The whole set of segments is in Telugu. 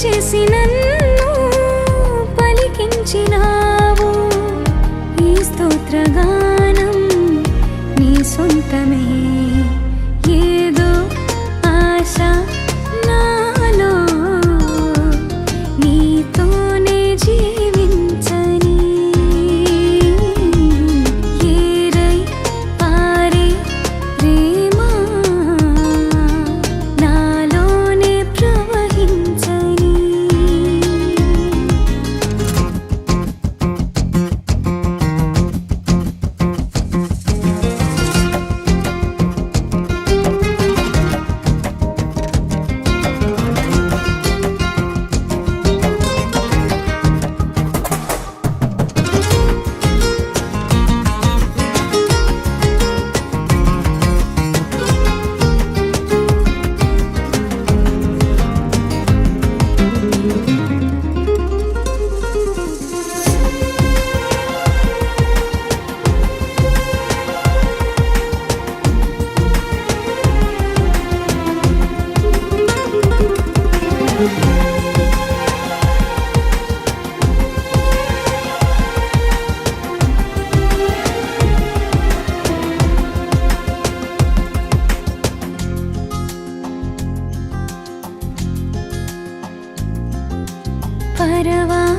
చేసి నన్ను పలికించినావు. ఈ స్తోత్రగానం నీ సొంతమే. ఏదో ఆశ నాలో నీతోనే జీవించని. ఏరై పారే ప్రేమ నాలోనే ప్రవహించని.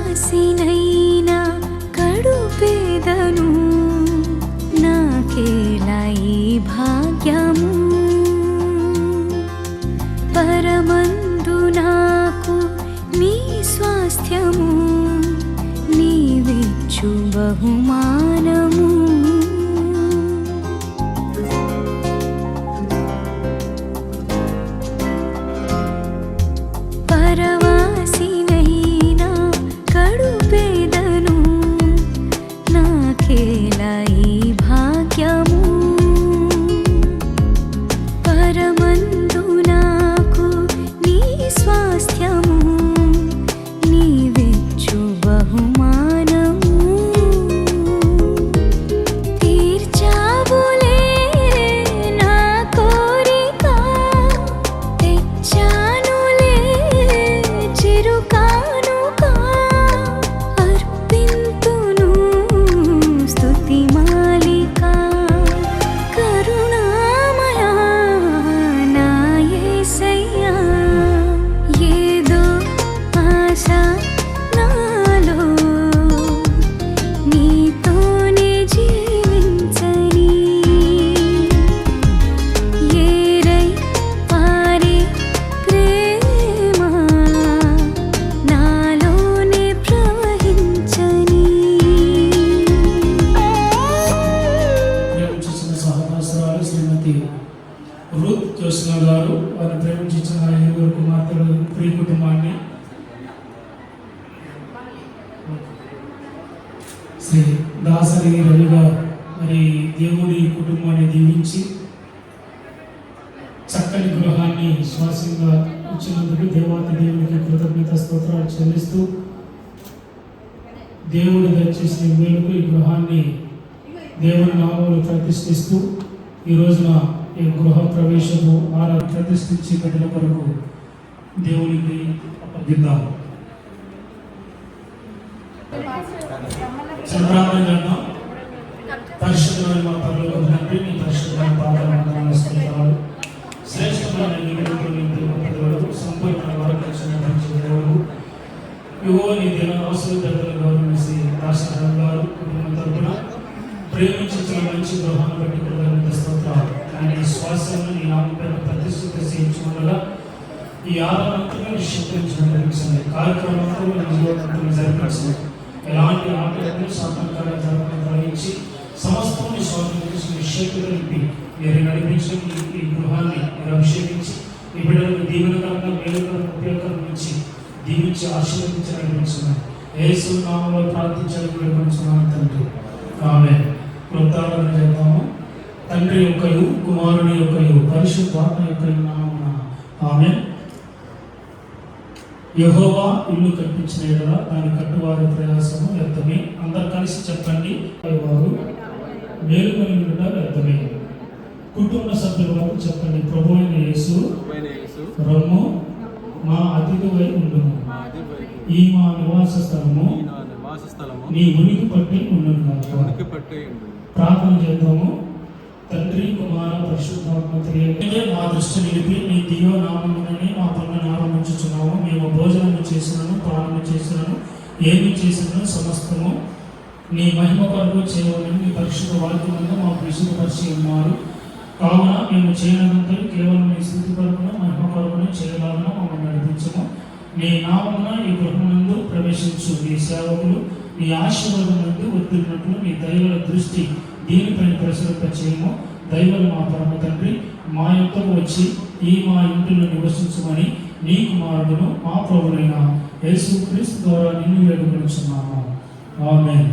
పరవాసినైనా కడుపేదను నాకేలా ఈ భాగ్యము. పరమందు నాకు నీ స్వాస్థ్యము నీవిచ్చు బహుమానము. పరవాసినైనా కడుపేదను నాకేలా ఈ భాగ్యము. పరమందు నాకు నీ స్వాస్థ్యము నీవిచ్చు బహుమానము. తీర్చావులే నా కోరిక, తెచ్చానులే చిరుకానుక. అర్పింతును స్తుతి మాలిక. కరుణామయా నా యేసయ్యా. ఏదో ఆశ నాలో నీతోనే జీవించని. ఏరై పారే ప్రేమ నాలోనే ప్రవహించని. ప్రేమించిన సహవాసరాలు శ్రీమతి రూత్ జోస్న గారు, వారిని ప్రేమించిన ఐదుగురు కుమార్తెలు, ప్రియ కుటుంబాన్ని శ్రీ దాసరి రవి గారు మరి దేవుడి కుటుంబాన్ని దీవించి చక్కని గృహాన్ని శ్వాసంగా ఇచ్చినందుకు దేవాతి దేవునికి కృతజ్ఞత స్తోత్రాలు చెల్లిస్తూ దేవుడు దయచేసిన మేలుకు ఈ గృహాన్ని దేవుని నామములు ప్రతిష్ఠిస్తూ ఈ రోజున ఈ గృహ ప్రవేశము ప్రతిష్ఠించి బిడ్డల కొరకు దేవునికి అప్పగిద్దాం. సంప్రార్థన చేద్దాం. పరిశుద్ధమైన మా పరలోకపు తండ్రి, నీ పరిశుద్ధమైన పాదాలకు స్తోత్రాలు. శ్రేష్టమైన సంపూర్ణ వరకక్షణకు ఇవో నీ దిన అవసరం పెద్దలు గౌరవించి రాష్ట్ర గారు కుటుంబం తరపున ప్రేమించిన మంచి గృహాన్ని బట్టి కృతజ్ఞత స్తోత్రాలు. ఆయన ఈ శ్వాసను నీ నామపైన ప్రతిష్ఠిత చేయించుకుండగా ఈ ఆరాధనతో నిశ్చితించిన కార్యక్రమంతో నిజవంతులు జరిపించింది. ఎలాంటి ఆటలను సాధనకార్య జరపడానికి సమస్తం స్వాతంత్ర శక్తి కలిపి మీరు నడిపించిన ఈ గృహాన్ని మీరు అభిషేకించి ఈ బిడ్డలకు దీవెనకరంగా మేలుకరంగా ఉపయోగకరం నుంచి దీవించి ఆశీర్వదించి నడిపించున్నాను. యేసు నామములో ప్రార్థించడానికి వేడుకొంచున్నాను తండ్రి. ఆమేన్. కృతజ్ఞతలు చేద్దాము. తండ్రి యొక్కయు కుమారుని యొక్కయు పరిశుద్ధాత్మ యొక్కయు నామమున ఆమేన్. యెహోవా ఇల్లు కట్టించిన యెడల దాని కట్టువారి ప్రయాసము వ్యర్థమే. అందరు కలిసి చెప్పండి. వారు మేలుకొని ఉండట వ్యర్థమే. కుటుంబ సభ్యుల వరకు చెప్పండి. ప్రభు అయిన యేసు రమ్ము మా అతిథివై ఉండును. ఈ మా నివాస స్థలము నీ ఉనికి పట్టి ఉండును. ప్రార్థన చేద్దాము. తండ్రి కుమార పరిశుద్ధాత్మ త్రియేకుడే మా దృష్టి నిలిపి నీ దివ్య నామమునని మా పనులను ఆరంభించుచున్నాము. మేము భోజనము చేసినను పానము చేసినను ఏమి చేసినను సమస్తము నీ మహిమ కొరకు చేయవలని నీ పరిశుద్ధ వాక్యమును మాకు విశుద్ధపరిచి ఉన్నారు. కావున మేము చేయనంతా కేవలం నీ స్థితి కొరకును మహిమ కొరకును చేయలాలను మమ్మల్ని నడిపించము. నీ నామమున ఈ గృహమునందు ప్రవేశించు నీ సేవకులు నీ ఆశీర్వాదం నుండి వర్ధిల్లినట్లు నీ దైవ దృష్టి దీనిపైన ప్రసరింప చేయము. దైవం మా పరమ తండ్రి మా యొక్కకు వచ్చి ఈ మా ఇంటిలో నివసించమని నీ కుమారుడును మా ప్రభువైన యేసుక్రీస్తు ద్వారా నిన్ను వేడుకొనుచున్నాము. ఆమేన్.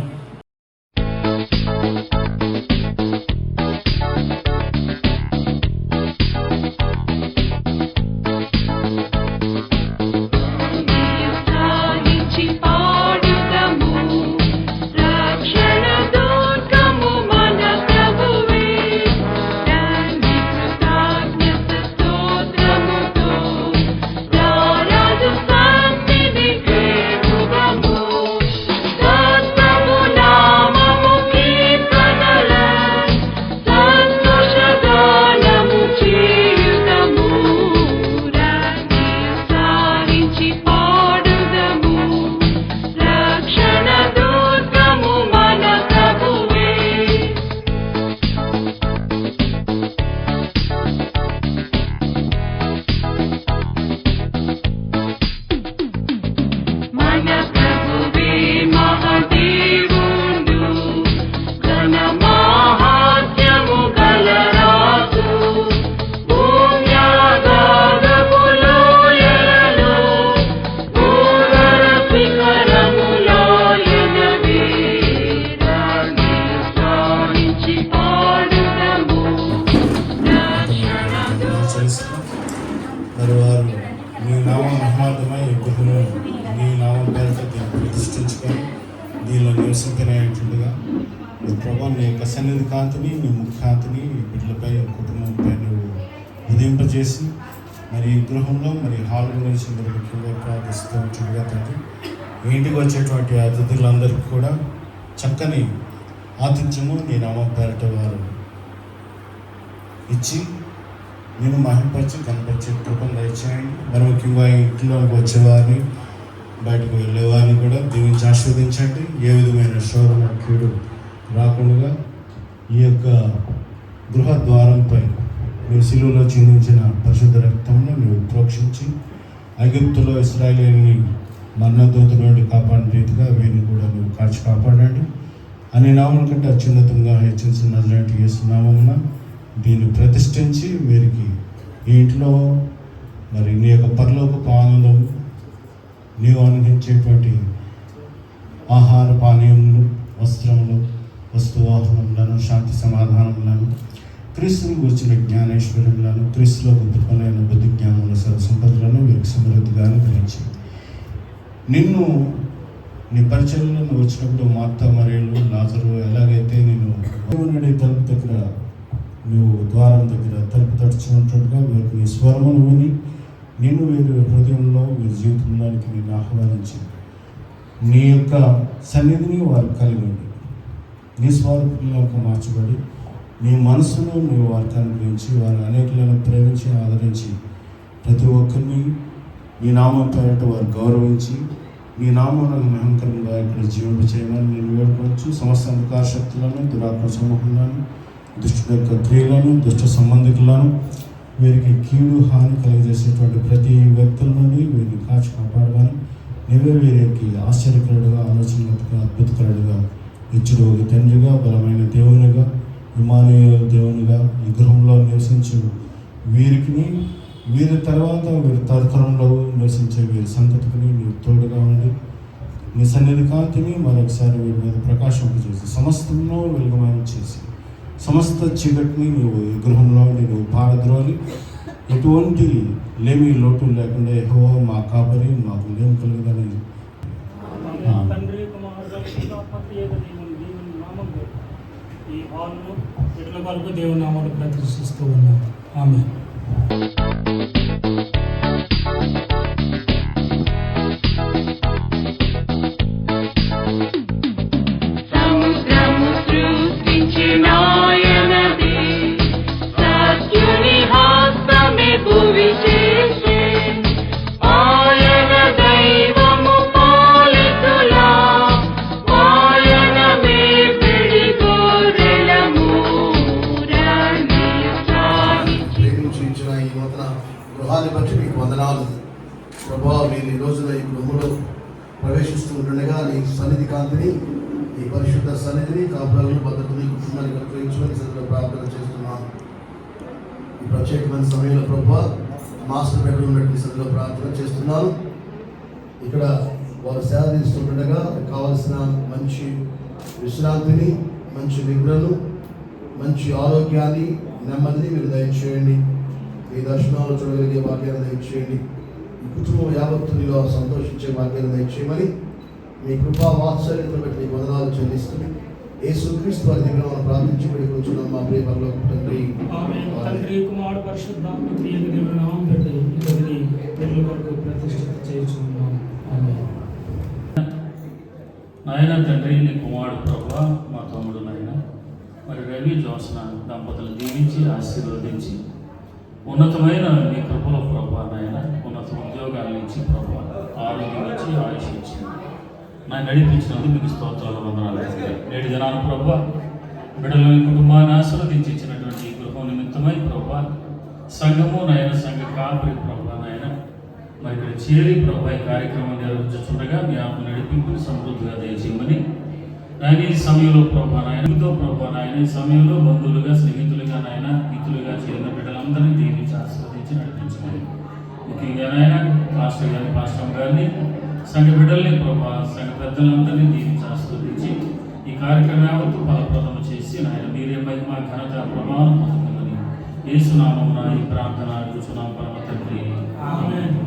మరి వారు నీ నామం మహిమార్థమై గృహము నీ నామం పేరిట దీన్ని ప్రతిష్ఠించుకొని దీనిలో నివసింపనేటుండగా నీ ప్రభావ నీ యొక్క సన్నిధి కాంతిని నీ ముఖ్యాంతిని బిడ్డలపై కుటుంబంపై నువ్వు ఉదయింపజేసి మరి ఈ గృహంలో మరి హాల్ గురించి మీరు ముఖ్యంగా ప్రార్థిస్తూ ఉంటుండగా తండ్రి ఇంటికి వచ్చేటువంటి అతిథులందరికీ కూడా చక్కని ఆతిథ్యము నీ నామం పేరిట వారు ఇచ్చి నేను మహింపరిచి కనపరిచే కృపను దయచేయండి. మరి ముఖ్యంగా ఇంట్లోకి వచ్చేవారిని బయటకు వెళ్ళేవారిని కూడా దీవించి ఆస్వాదించండి. ఏ విధమైన శోధన కీడు రాకుండా ఈ యొక్క గృహ ద్వారంపై మీరు శిలువలో చిందించిన పరిశుద్ధ రక్తంలో మీరు ప్రోక్షించి ఐగుప్తులో ఇశ్రాయేలుని మరణదూత నుండి కాపాడిన రీతిగా వీరిని కూడా నువ్వు కాచి కాపాడండి. అన్ని నామల కంటే అత్యున్నతంగా హెచ్చించిన నజరేయుడైన యేసు నామమున దీన్ని ప్రతిష్ఠించి వీరికి ఈ ఇంట్లో మరి నీ యొక్క పరలోకపు ఆనందం నీవు అనుభవించేటువంటి ఆహార పానీయములు వస్త్రములు వస్తువాహనములను శాంతి సమాధానములను క్రీస్తుని గురించిన జ్ఞానేశ్వర్యములను క్రీస్తులో గొప్పలైన బుద్ధి జ్ఞానముల సంపదలను వీరికి సమృద్ధిగా అనుగ్రహించి నిన్ను నీ పరిచయంలో వచ్చినప్పుడు మార్తా మరియలు లాజరు ఎలాగైతే నేను తలుపు దగ్గర నువ్వు ద్వారం దగ్గర తలుపు తడుచుకుంటుండగా వీరికి నీ స్వరమును విని నిన్ను వీరి హృదయంలో వీరి జీవితంలోనికి నేను ఆహ్వానించి నీ యొక్క సన్నిధిని వారు కలిగి ఉంది నీ స్వరూపంలోకి మార్చబడి నీ మనసును నువ్వు వారికి అనుగ్రహించి వారు అనేకులను ప్రేమించి ఆదరించి ప్రతి ఒక్కరిని నీ నామం పేరట వారు గౌరవించి నీ నామమునకు మహంకరంగా ఇక్కడ జీవింప చేయమని నేను వేడుకోవచ్చు. సమస్త అంధకార శక్తులను, దురాత్మ సమూహాలను, దుష్టుల యొక్క క్రియలను, దుష్ట సంబంధికులను, వీరికి కీడు హాని కలిగజేసేటువంటి ప్రతి వ్యక్తుల నుండి వీరిని కాచి కాపాడమని నీవే వీరికి ఆశ్చర్యకరుడుగా, ఆలోచనగా, అద్భుతకరుడుగా, ఇచ్చుడు తండ్రిగా, బలమైన దేవునిగా, ఇమానుయేలు దేవునిగా ఈ గృహంలో నివసించు వీరికి వీరి తర్వాత వీరి తరతరంలో నివసించే వీరి సంతతికి నీవు తోడుగా ఉండి నీ సన్నిధి కాంతిని మరొకసారి వీరి మీద ప్రకాశింపజేసి సమస్తంలో వెలుగుమయం చేసి సమస్త చీకటిని నీవు ఈ గృహంలో నువ్వు పారద్రోలి ఎటువంటి లేమి లోటు లేకుండా యెహోవా మా కాపరి మాకు లేమి కలుగుదని తండ్రి కుమారుడు నామంలో ఈ హాల్ను ఇట్ల వరకు దేవుని నామాలు ప్రదర్శిస్తూ ఉన్నాం. ఆమె గృహాన్ని బట్టి మీకు వందనాలు ప్రభా. మీరు ఈ రోజున ఈ గృహంలో ప్రవేశిస్తూ ఉండగా నీ సన్నిధి కాంతిని, ఈ పరిశుద్ధ సన్నిధిని, కాపురాలను, భద్రతని కుటుంబానికి అనుగ్రహించమని సరిగ్గా ప్రార్థన చేస్తున్నాను. ఈ ప్రత్యేకమైన సమయంలో ప్రభా మాస్టర్ బెడ్రూమ్ బట్టి సరిగ్గా ప్రార్థన చేస్తున్నాను. ఇక్కడ వారు సేవ తీస్తుండగా కావలసిన మంచి విశ్రాంతిని, మంచి నిద్రను, మంచి ఆరోగ్యాన్ని, నెమ్మదిని మీరు దయచేయండి. మీ దర్శనాలు చూడగలిగే భాగ్యాన్ని దయచేయండి. ఈ కుటుంబం యావత్తునిలో సంతోషించే భాగ్యాన్ని దయచేయమని మీ కృపా వాత్సల్యతను బట్టి మీకు వందనాలు చెల్లిస్తుంది. యేసుక్రీస్తు వారి దగ్గర మనం ప్రార్థించబడి కూర్చున్నాం మా ప్రియ పరలోకపు తండ్రి. తండ్రి కుమారుడు పరిశుద్ధాత్మ త్రియేక దేవుని నామం పెట్టి ఇతని పిల్లల వరకు ప్రతిష్ఠిత చేయించుకున్నాం. నాయన తండ్రి నీ కుమారుడు ప్రభా మా తమ్ముడు నాయన మరి రవి జోత్స్న దంపతులు దీవించి ఆశీర్వదించి ఉన్నతమైన నీ కృపలో ప్రభా నాయన ఉన్నత ఉద్యోగాలు ఇచ్చి ప్రభా ఆరోగ్యం ఇచ్చి ఆయుష్ ఇచ్చి నాకు నడిపించినందుకు మీకు స్తోత్రాలు వందనాలు. నేటి దినాన ప్రభా బిడ్డలోని కుటుంబాన్ని ఆశీర్వదించి ఇచ్చినటువంటి ఈ గృహం నిమిత్తమై ప్రభా సంఘము నాయన సంఘ కాపరి ప్రభా నాయన మరి ఇక్కడ చేరి ప్రభా ఈ కార్యక్రమం నిర్వహించుండగా మీ ఆత్మ నడిపింపు సమృద్ధిగా దయచేయమని నాయన ఈ సమయంలో ప్రభా నాయనతో ప్రభా నాయన ఈ సమయంలో బంధువులుగా, స్నేహితులుగా, నాయన హితులుగా చేరిన బిడ్డలందరినీ దీవించి ఆశీర్వదించి నడిపించమని ముఖ్యంగా నాయన పాస్టర్ గారిని, పాస్టర్ గారిని, సంఘ బిడ్డల్ని ప్రభా సంఘ పెద్దలందరినీ దీవించి ఆశీర్వదించి ఈ కార్యక్రమం యావత్తు ఫలప్రదము చేసి నాయన మీరే మహిమ ఘనత ప్రమాణం పొందుతుందని యేసునామమున ఈ ప్రార్థన అడుగుచున్నాం పరమ తండ్రి. ఆమేన్.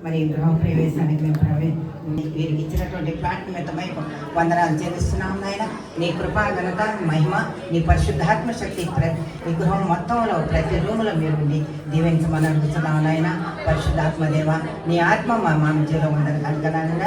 మరి గృహ ప్రవేశానికి మేము వీరికి ఇచ్చినటువంటి ప్లాట్ మితమై వందనాలు చెల్లిస్తున్నాం నాయన. నీ కృపా ఘనత మహిమ నీ పరిశుద్ధాత్మ శక్తి ఈ గృహం మొత్తంలో ప్రతి రూములో మీరు దీవించమని అడుగుతున్నాం నాయన. పరిశుద్ధాత్మ దేవ నీ ఆత్మ మా మధ్యలో ఉండదు కనుక నాయన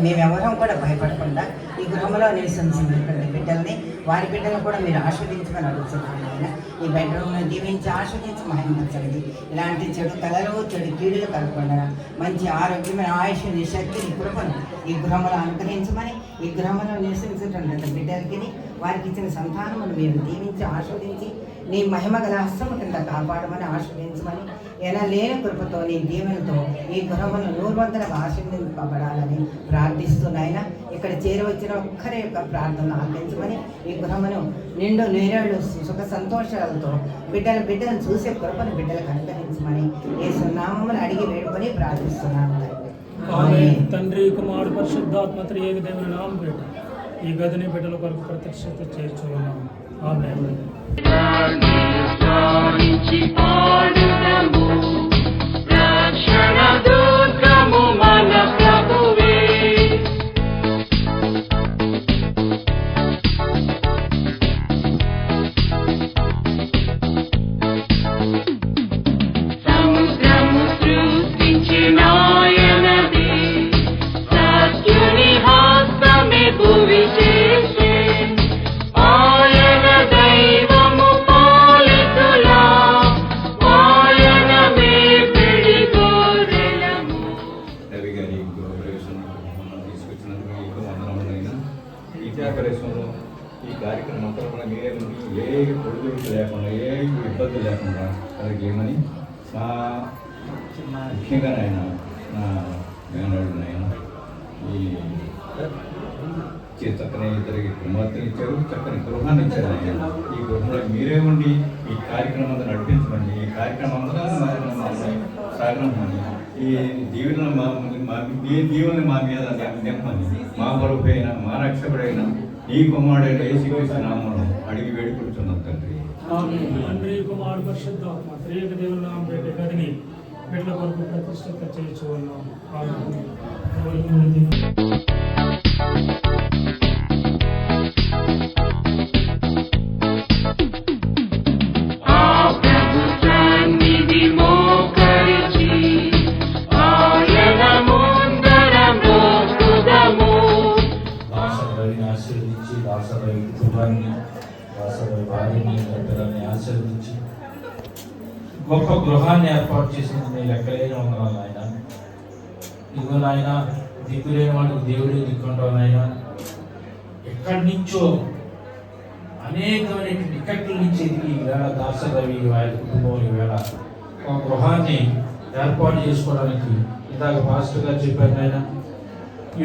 మేమెవరం కూడా భయపడకుండా ఈ గృహంలో నివసించినటువంటి బిడ్డల్ని, వారి బిడ్డలను కూడా మీరు ఆస్వాదించమని అడుగుతున్నాం నాయన. ఈ బెడ్రూమ్ను దీవించి ఆస్వాదించి మహిమించండి. ఇలాంటి చెడు కలలు, చెడు కీడులు కలగకుండా మంచి ఆరోగ్యమైన ఆయుష్ని, శక్తిని, కృపను ఈ గృహంలో అనుగ్రహించమని ఈ గృహంలో నివసించేటువంటి బిడ్డలకి వారికి ఇచ్చిన సంతానమును మీరు దీవించి ఆస్వాదించి నీ మహిమ గల హస్తము కింద కాపాడమని ఆస్వాదించమని ఎలా లేని కృపతో నీ దీవెనతో ఈ గృహమును 100 ఆశీర్వదింపబడాలని ప్రార్థిస్తున్నాయినా ఇక్కడ చేరవచ్చిన ఒక్కరి యొక్క ప్రార్థన ఆలకించమని ఈ గృహమును నిండు నేరేళ్ళు సుఖ సంతోషాలతో బిడ్డలను చూసే కృపను బిడ్డలకు అనుగ్రహించమని యేసు నామమును అడిగి వేడుకొని ప్రార్థిస్తున్నాను ఆమేన్. తండ్రి కుమారుడు పరిశుద్ధాత్మ త్రియేక దేవుని నామం పేట ఈ గదిని బిడ్డల కొరకు ప్రత్యక్షత చేర్చుకున్నాం. ఆమేన్. ఈ కార్యక్రమం అంతా కూడా మీరే ఏ ఒడిదుడుకు లేకుండా ఏ ఇబ్బందులు లేకుండా కలిగేయమని ముఖ్యంగా నాయన నా మేనడు నాయన ఈ చక్కని ఇద్దరికి కుమార్తెలు ఇచ్చారు, చక్కని గృహాన్ని ఇచ్చారు ఆయన. ఈ గృహంలో మీరే ఉండి ఈ కార్యక్రమం అంతా నడిపించమని, ఈ కార్యక్రమం అంతా సాగనమని, ఈ దీవెన మీ దీవెన మా మీద నింపని, మా వరపైన మా రక్షకుడైన ఈ కుమారుడైన యేసుక్రీస్తు నామములో అడిగి వేడుకుంటున్నాం తండ్రి. తండ్రి కుమారుడు పరిశుద్ధాత్మ త్రియేక దేవుని నామం పేట గదిని బిడ్డల కొరకు ప్రతిష్ఠిత చేర్చుకున్నాం. ఆశీర్వదించి దాసరావు కుటుంబాన్ని, దాసరావు భార్యని, బిడ్డలని ఆశీర్వదించి గొప్ప గృహాన్ని ఏర్పాటు చేసిన లెక్కలేని వందనాలు ఆయన. ఇదిగో నాయన, దిక్కులేని వాడికి దేవుడే దిక్కుంటావు నాయన. ఎక్కడి నుంచో అనేకమైన టికెట్ల నుంచి ఎదిగి ఈవేళ దాసరవి వారి కుటుంబం ఈవేళ ఒక గృహాన్ని ఏర్పాటు చేసుకోవడానికి ఇందాక పాస్టర్ గారు చెప్పారు నాయన,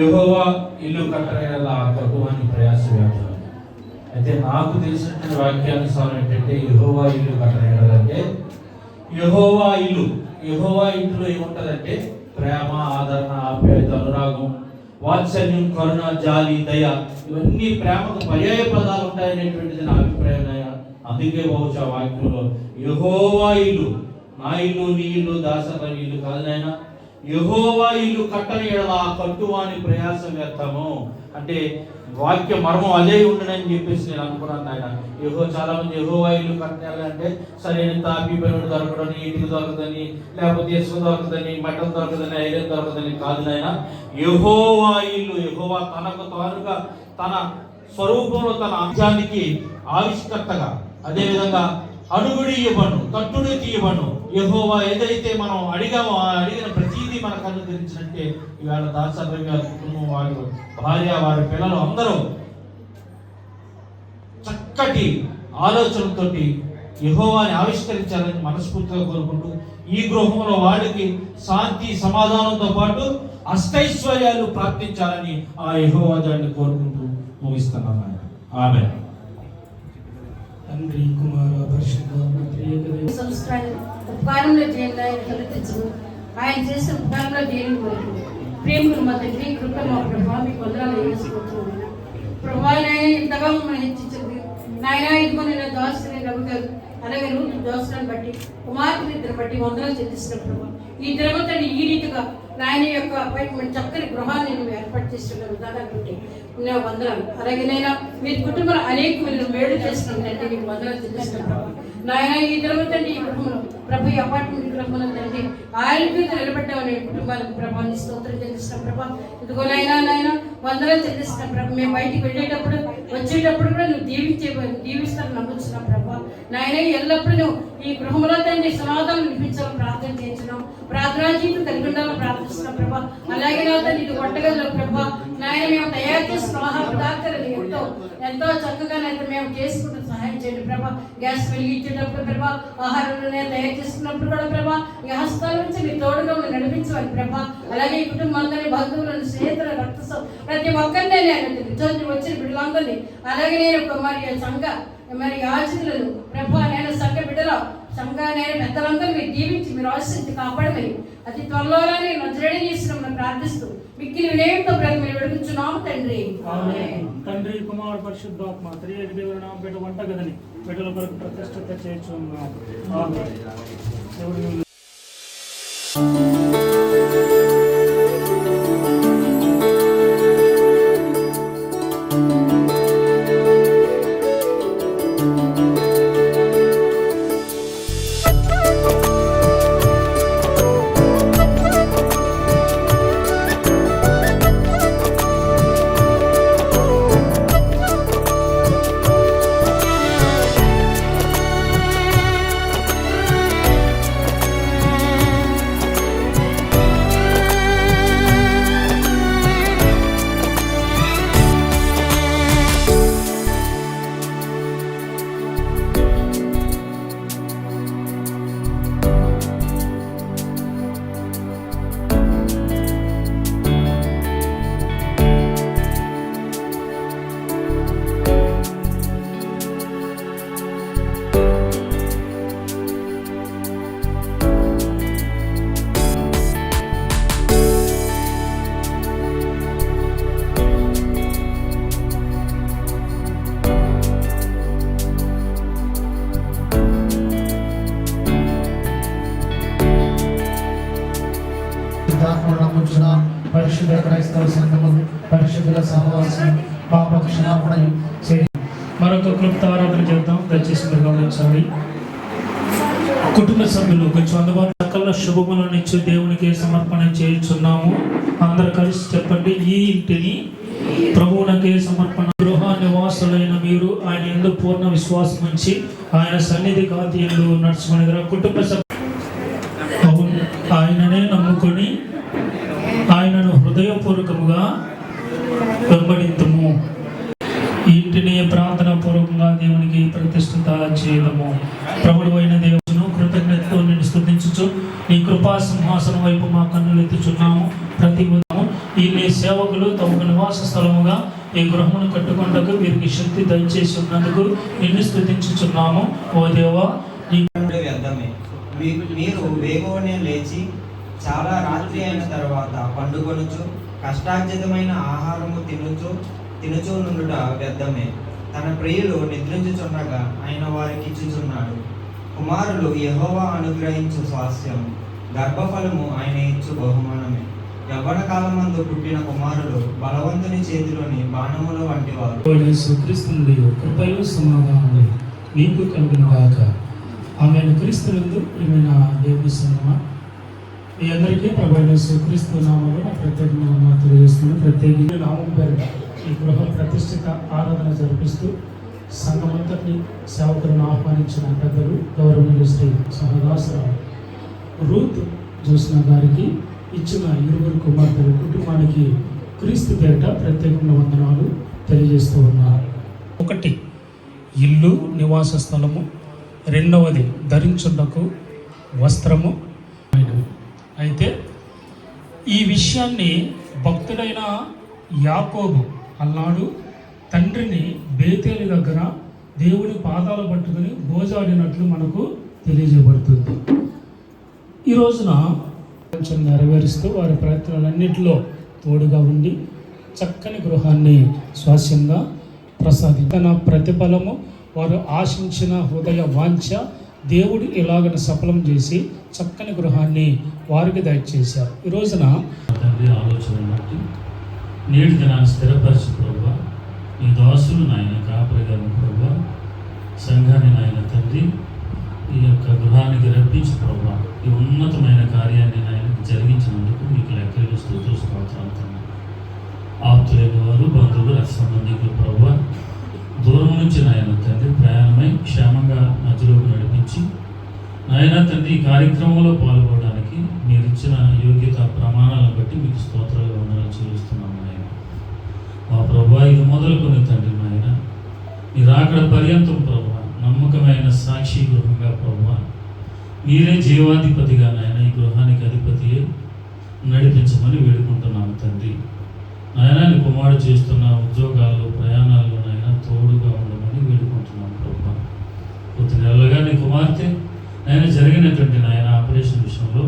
యెహోవా ఇల్లు కట్టడం ఆ గృహాన్ని ప్రయాస వ్యాఖ్యానం. అయితే నాకు తెలిసినటువంటి వాక్యానుసారం ఏంటంటే యెహోవా ఇల్లు కట్టడం అంటే యెహోవా ఇంట్లో ఏముంటుందంటే ప్రేమ, ఆదరణ, ఆప్యాయత, అనురాగం, వాత్సల్యం, కరుణ, జాలి, దయ, ఇవన్నీ ప్రేమకు పర్యాయ పదాలు ఉంటాయనేటువంటిది నా అభిప్రాయం. అందుకే బహుశా వాక్యంలో యెహోవా ఇల్లు, నా ఇల్లు, నీ ఇల్లు, దాసరి ఇల్లు కాదు నాయన, యెహోవా ఇల్లు కట్టని ఎడల కట్టువాని ప్రయాసం వ్యర్థము అంటే వాక్య మర్మం అదే ఉండనని చెప్పేసి నేను అనుకున్నాను ఆయన. చాలా మంది యెహోవా ఇల్లు కట్టాలంటే సరైన తాపి పనుడు దొరకదని, ఇటుకు దొరకదని, లేకపోతే ఇసుక దొరకదని, మటన్ దొరకదని, ఐరన్ దొరకదని కాదు నాయన. యెహోవా ఇల్లు, యెహోవా తనకు తానుగా తన స్వరూపంలో తన అంశానికి ఆవిష్కర్తగా, అదేవిధంగా అడుగుడి ఇవ్వను, తట్టుడు తీయబను. యెహోవా ఏదైతే మనం అడిగామో అడిగిన ప్రతీదీ మనకు అనుగ్రహించినట్టే ఇవాళ దాసరి గారి కుటుంబం, వారి భార్య, వారి పిల్లలు అందరూ చక్కటి ఆలోచనతోటి యెహోవాని ఆవిష్కరించాలని మనస్ఫూర్తిగా కోరుకుంటూ ఈ గృహంలో వాడికి శాంతి సమాధానంతో పాటు అష్టైశ్వర్యాలు ప్రాప్తించాలని ఆ యెహోవా దాన్ని కోరుకుంటూ ముగిస్తున్నాను. ఆమేన్. తండ్రి కుమార పరిశుద్ధాత్మ త్రియేక దేవుని సంస్కారం ఉపకారంలో చేయండి. ఆయన ఫలించను, ఆయన చేసిన ఉపకారంలో చేయని కోరుకు ప్రేమను మా తండ్రి కృప మా ప్రభావ మీకు వందనాలు వేసుకుంటున్నాను. ప్రభావ నాయన ఇంతగా మమ్మల్ని హెచ్చించింది నాయన. ఇదిగోని నా దోస్తుని రవి గారు అలాగే రూట్ దోస్తులను బట్టి కుమార్తెలు ఇద్దరు బట్టి వందనాలు చెల్లిస్తున్న ప్రభావ ఈ దినమంతటి ఈ రీతిగా నాయన యొక్క అపాయింట్మెంట్ చక్కని గృహాన్ని నేను ఏర్పాటు చేస్తున్న విధానం బట్టి నా వందనాలు. అలాగే నైనా మీ కుటుంబంలో అనేక మీరు మేలు చేస్తున్నట్టు మీకు వందనాలు చెల్లిస్తున్న ప్రభావ నాయన. ఈ దినమంతటి ఈ గృహంలో ప్రభు ఈ అపార్ట్మెంట్ గృహంలో తండ్రి ఆయన మీద నిలబడ్డామని కుటుంబాలకు ప్రభావాన్ని స్తోత్రం చెల్లిస్తున్న ప్రభావ. ఇదిగో నాయన వందనాలు చెల్లిస్తున్న ప్రభావ. మేము బయటికి వెళ్ళేటప్పుడు వచ్చేటప్పుడు కూడా నువ్వు దీవిస్తాను నమ్ముతున్నాం ప్రభావ నాయన. ఎల్లప్పుడూ నువ్వు ఈ గృహంలో తండ్రి సమాధానం వినిపించాలని ప్రార్థన చేయించున్నాం. ప్రార్థనా జీవితం కలిగి ఉండాలని ప్రార్థిస్తున్నాం ప్రభా. అలాగే నా తండ్రి ఇది వంటగదిలో ప్రభా నాయన మేము తయారు చేసిన ఆహార పదార్థాలు ఎంతో చక్కగా అయితే మేము చేసుకుంటూ సహాయం చేయండి ప్రభా. గ్యాస్ వెలిగించేటప్పుడు ప్రభా, ఆహారాలు తయారు చేసుకున్నప్పుడు కూడా ప్రభా ఈ హస్తాల నుంచి మీ తోడుగా నడిపించవాలి ప్రభా. అలాగే ఈ కుటుంబాలందరినీ, బంధువులను, స్నేహితులను, రక్త ప్రతి ఒక్కరినే నేను వచ్చిన బిడ్డలందరినీ, అలాగే నేను మరి యాజకులను ప్రభా నేను సంఘ బిడ్డలో నేను పెద్దలందరూ మీరు దీవించి మీరు ఆశించి కాపాడమని అతి త్వరలోనే నజరేడీ చేసిన ప్రార్థిస్తూ మిక్కిలి వినయంతో మీరు వెడుగుచున్నాము తండ్రి. తండ్రి, కుమార, పరిశుద్ధాత్మ త్రియేక దేవుని నామమున బిడ్డ వంట గదిని బిడ్డల కొరకు ప్రతిష్ఠిత చేయుచున్నాము. ఆమేన్. పరిశుద్ధ క్రైస్తవ సంఘము, పరిశుద్ధుల సహవాసం, పాప క్షమాపణ. మరొక క్లుప్త ఆరాధన చేద్దాం. దయచేసి మీరు గమనించాలి. కుటుంబ సభ్యులు కొంచెం అందుబాటు సకల శుభములను ఇచ్చి దేవునికి సమర్పణ చేయుచున్నాము. అందరు కలిసి చెప్పండి. ఈ ఇంటిని ప్రభువునకే సమర్పణ. గృహ నివాసులైన మీరు ఆయన యందు పూర్ణ విశ్వాసం ఉంచి ఆయన సన్నిధి కాంతియందు నడుచుకుని కుటుంబ సభ్యులు ఆయననే నమ్ముకొని ఆయనను హృదయపూర్వకముగా వెంబడింతుము. ఇంటిని ప్రార్థన పూర్వకంగా దేవునికి ప్రతిష్ఠిత చేయడము. ప్రభుడు అయిన దేవుడును కృతజ్ఞతతో నేను స్తుతించుచు నీ కృపా సింహాసనం వైపు మా కన్నులు ఎత్తుచున్నాము. ప్రతి ఉదయం ఈ నీ సేవకులు తమకు నివాస స్థలముగా ఈ గృహమును కట్టుకొనుటకు వీరికి శక్తి దయచేసి ఉన్నందుకు నిన్ను స్తుతించుచున్నాము. ఓ దేవా, వ్యర్థమే. మీరు వేగోనే లేచి చాలా రాత్రి అయిన తర్వాత పండుకొనుచు కష్టార్జితమైన ఆహారము తినుచు నుండుట వ్యర్థమే. తన ప్రియులు నిద్రించుచుండగా ఆయన వారికి ఇచ్చుచున్నాడు. కుమారులు యెహోవా అనుగ్రహించు స్వాస్థ్యం, గర్భఫలము ఆయన ఇచ్చు బహుమానమే. యవ్వన కాలమందు పుట్టిన కుమారులు బలవంతుని చేతిలోని బాణముల వంటి వారు. కృపయు సమాధానము మీకు కలుగును గాక. ఆమెను క్రీస్తునందు ప్రియమైన దేవుని సంగమా, మీ అందరికీ ప్రభువైన యేసుక్రీస్తు నామములో ప్రత్యేకంగా తెలియజేస్తున్నాను. ప్రత్యేకంగా నామం పేరిట ఈ గృహ ప్రతిష్ఠిత ఆరాధన జరిపిస్తూ సంఘమంతటి సేవకులను ఆహ్వానించిన పెద్దలు గౌరవనీయులు శ్రీ సహదాసరావు రూత్ జోస్నా గారికి ఇచ్చిన 20 కుమార్తెల కుటుంబానికి క్రీస్తు పేరిట ప్రత్యేకంగా వందనాలు తెలియజేస్తూ ఉన్నారు. 1 ఇల్లు నివాస స్థలము, 2వది ధరించుటకు వస్త్రము. అయితే ఈ విషయాన్ని భక్తుడైన యాకోబు అన్నాడు, తండ్రిని బేతేలు దగ్గర దేవుని పాదాలు పట్టుకుని గోజాడినట్లు మనకు తెలియజేయబడుతుంది. ఈ రోజున కొంచెం నెరవేరుస్తూ వారి ప్రయత్నాలన్నింటిలో తోడుగా ఉండి చక్కని గృహాన్ని స్వాస్యంగా ప్రసాదించిన ప్రతిఫలము వారు ఆశించిన హృదయ వాంఛ దేవుడు ఇలాగని సఫలం చేసి చక్కని గృహాన్ని వారికి దయచేశారు. ఈ రోజున తండ్రి ఆలోచన బట్టి నేటి దినాన్ని స్థిరపరచు ప్రభువా. ఈ దాసులు నాయన కాపరిగా ప్రభువా, సంఘాన్ని నాయన తండ్రి ఈ యొక్క గృహానికి రప్పించు ప్రభువా. ఈ ఉన్నతమైన కార్యాన్ని నాయన జరిగించినందుకు మీకు లెక్కలు స్తుతులు స్తోత్రాలు తండ్రి. ఆప్తులైన వారు, బంధువులు, రక్త సంబంధికులు ప్రభువా, దూరం నుంచి నాయన తండ్రి ప్రయాణమై క్షేమంగా మధ్యలోకి నడిపించి నాయన తండ్రి, ఈ కార్యక్రమంలో పాల్గొనడానికి మీరు ఇచ్చిన యోగ్యత ప్రమాణాలను బట్టి మీకు స్తోత్రాలు వందనాలు చెల్లిస్తున్నాం నాయన. మా ప్రభా, ఇది మొదలుకొని తండ్రి నాయన, మీరు అక్కడ పర్యంతం ప్రభా నమ్మకమైన సాక్షి గృహంగా ప్రభా మీరే జీవాధిపతిగా నాయన ఈ గృహానికి అధిపతి నడిపించమని వేడుకుంటున్నాము తండ్రి. నాయన నీ కుమారుడు చేస్తున్న ఉద్యోగాల్లో ప్రయాణాల్లో నాయన తోడుగా ఉండమని వేడుకుంటున్నాము ప్రభా. కొద్ది నెలలుగా నీ కుమార్తె నాయన జరిగినటువంటి నాయన ఆపరేషన్ విషయంలో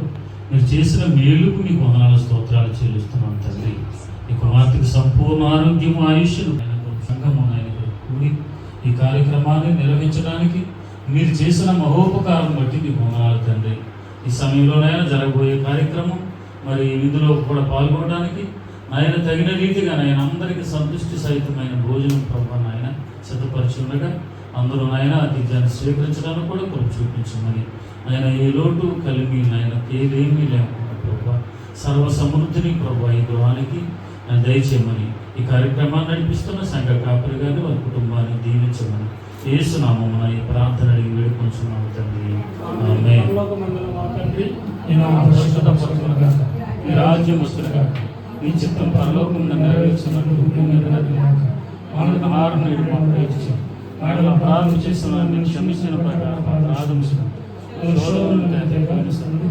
మీరు చేసిన మేలుకు నీ వందనాలు స్తోత్రాలు చెల్లిస్తున్నాం తండ్రి. నీ కుమార్తెకు సంపూర్ణ ఆరోగ్యము ఆయుష్ను సంఘము నాయన కూడి ఈ కార్యక్రమాన్ని నిర్వహించడానికి మీరు చేసిన మహోపకారం బట్టి మీకు వందనాలు తండ్రి. ఈ సమయంలోనైనా జరగబోయే కార్యక్రమం మరి ఇందులో కూడా పాల్గొనడానికి ఆయన తగిన రీతిగా ఆయన అందరికీ సంతృష్టి సహితమైన భోజనం ప్రభావ ఆయన సిద్ధపరిచి ఉండగా అందరూ నాయన అతిథ్యాన్ని స్వీకరించడానికి కూడా కృప చూపించమని ఆయన ఏ లోటు కలిమి నాయన ఏదేమీ లేకుండా ప్రభావ సర్వ సమృద్ధిని ప్రభావ ఈ గృహానికి ఆయన దయచేయమని ఈ కార్యక్రమాన్ని నడిపిస్తున్న సంఘ కాపరి గారిని వారి కుటుంబాన్ని దీవించమని యేసునామమున ఈ ప్రార్థన అడిగి వేడుకొంచున్నాము తండ్రి. ఆమేన్. పరలోకమందున మా తండ్రి, నీ నామము పరిశుద్ధపరచబడును గాక, నీ రాజ్యం వచ్చును గాక, నీ చిత్తం పరలోకమున నెరవేర్చున్నట్లు భూమి మీద నెరవేరును గాక. మనకు ఆహారం నేడు మాకు దయచేయము. వారిలో అపరాధం చేసిన వారిని క్షమించిన ప్రకారం అపరాధములను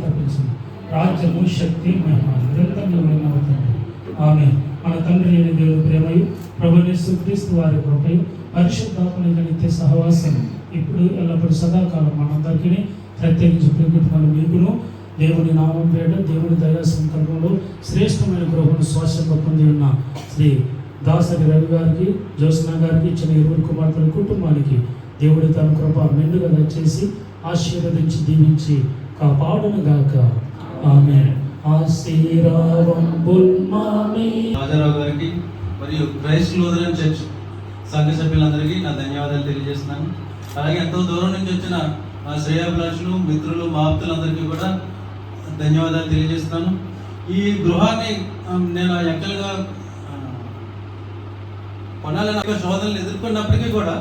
తప్పించింది. రాజ్యము, శక్తి, మహిమ నిరంతరం అవుతుంది. ఆమె మన తండ్రి అయిన దేవుని ప్రేమయు ప్రభువైన యేసుక్రీస్తు వారి కృపయు పరిశుద్ధాత్మ నిత్య సహవాసం ఇప్పుడు ఎల్లప్పుడూ సదాకాలం మనందరికీ ప్రత్యేకించి ప్రేమితులను మీకును దేవుని నామం పేట దేవుని దయా సంకల్పంలో శ్రేష్టమైన గృహను శ్వాసంగా పొంది ఉన్న శ్రీ దాసరి రవి గారికి, జ్యోత్స్న గారికి, ఇచ్చిన ఇరువురు కుమార్తెల కుటుంబానికి దేవుడి తన కృప మెండుగా దయచేసి ఆశీర్వదించి దీవించి కాపాడును గాక. ఆమె రాజారావు గారికి మరియు క్రైస్ట్ లూథరన్ చర్చ్ సంఘ సభ్యులందరికీ నా ధన్యవాదాలు తెలియజేస్తున్నాను. అలాగే ఎంతో దూరం నుంచి వచ్చిన మా శ్రేయాభిలాషులు, మిత్రులు, మాప్తులందరికీ కూడా ధన్యవాదాలు తెలియజేస్తున్నాను. ఈ గృహాన్ని నేను ఎక్కలుగా కొనాలని శోధనలు ఎదుర్కొన్నప్పటికీ కూడా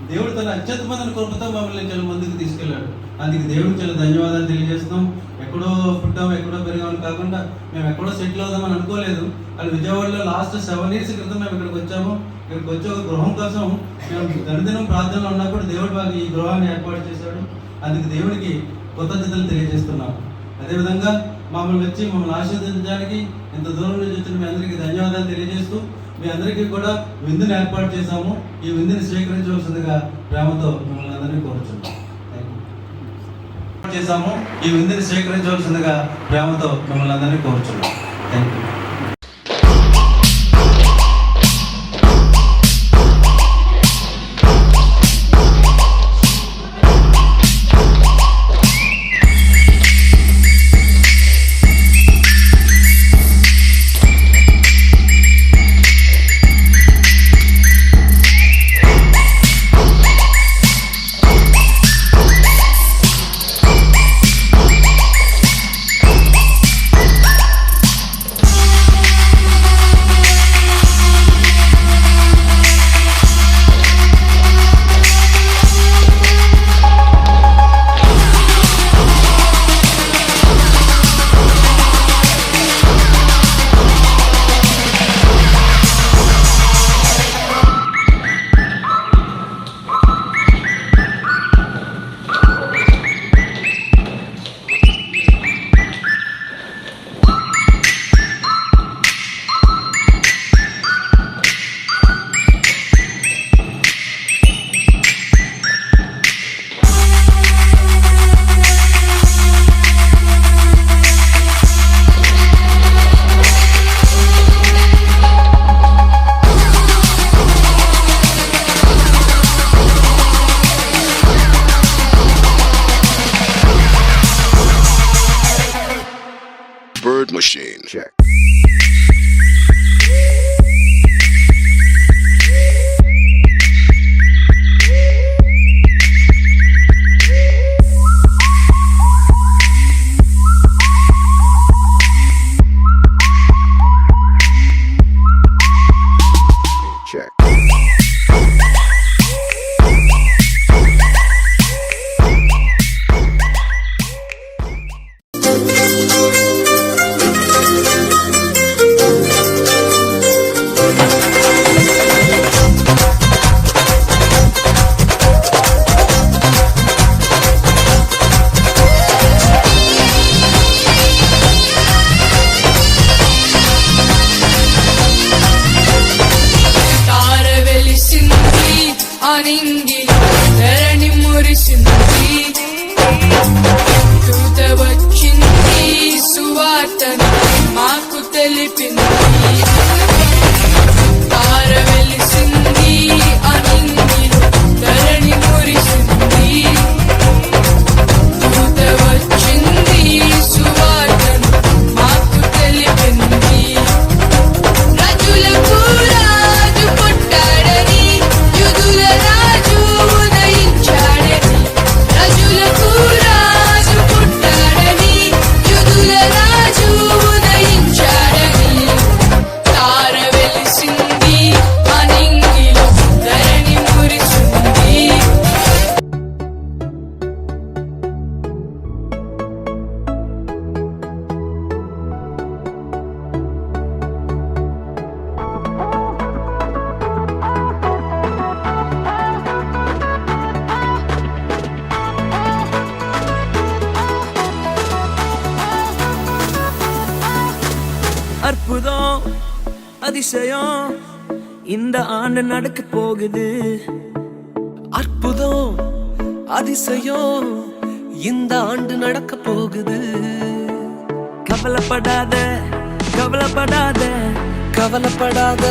దేవుడు తన అత్యద్భుతమైన కృపతో మమ్మల్ని చాలా ముందుకు తీసుకెళ్ళాడు. అందుకు దేవుడికి చాలా ధన్యవాదాలు తెలియజేస్తున్నాం. ఎక్కడో పుట్టాము, ఎక్కడో పెరిగామని కాకుండా మేము ఎక్కడో సెటిల్ అవుదామని అనుకోలేదు. అది విజయవాడలో లాస్ట్ 7 years క్రితం మేము ఇక్కడికి వచ్చాము. ఇక్కడికి వచ్చి ఒక గృహం కోసం మేము దినదినం ప్రార్థనలో ఉన్నప్పుడు దేవుడు మాకు ఈ గృహాన్ని ఏర్పాటు చేశాడు. అందుకు దేవుడికి కృతజ్ఞతలు తెలియజేస్తున్నాము. అదేవిధంగా మమ్మల్ని ఆశీర్వదించడానికి ఇంత దూరం నుంచి వచ్చిన మీ అందరికీ ధన్యవాదాలు తెలియజేస్తూ మీ అందరికీ కూడా విందుని ఏర్పాటు చేశాము. ఈ విందుని స్వీకరించవలసిందిగా ప్రేమతో మిమ్మల్ని అందరినీ కోరుచున్నాము. ఈ విందుని స్వీకరించవలసిందిగా ప్రేమతో మిమ్మల్ని అందరినీ కోరుచున్నాం. Thank you. Bird machine. Check. మురిసింది దూత వచ్చింది సువార్తను మాకు తెలిపింది తార వెలిసింది అనింగిలో ధరణి మురిసింది దూత వచ్చింది సువార్తను మాకు తెలిపింది రాజులకు రాజు పుట్టాడని యూదుల రాజు ఉదయించాడని రాజులకు రాజు పుట్టాడని యూదుల రాజు ఉదయించాడని తార వెలిసింది అనింగిలో ధరణి మురిసింది அற்புதம் அதிசயம் இந்த ஆண்டு நடக்க போகுது அற்புதம் அதிசயம் இந்த ஆண்டு நடக்க போகுது கவலைப்படாத கவலைப்படாத கவலைப்படாத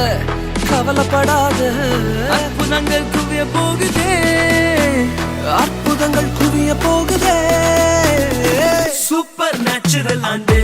கவலைப்படாத அற்புதங்கள் குவிய போகுதே அற்புதங்கள் குவிய போகுதே சூப்பர் நேச்சுரல் ஆண்டு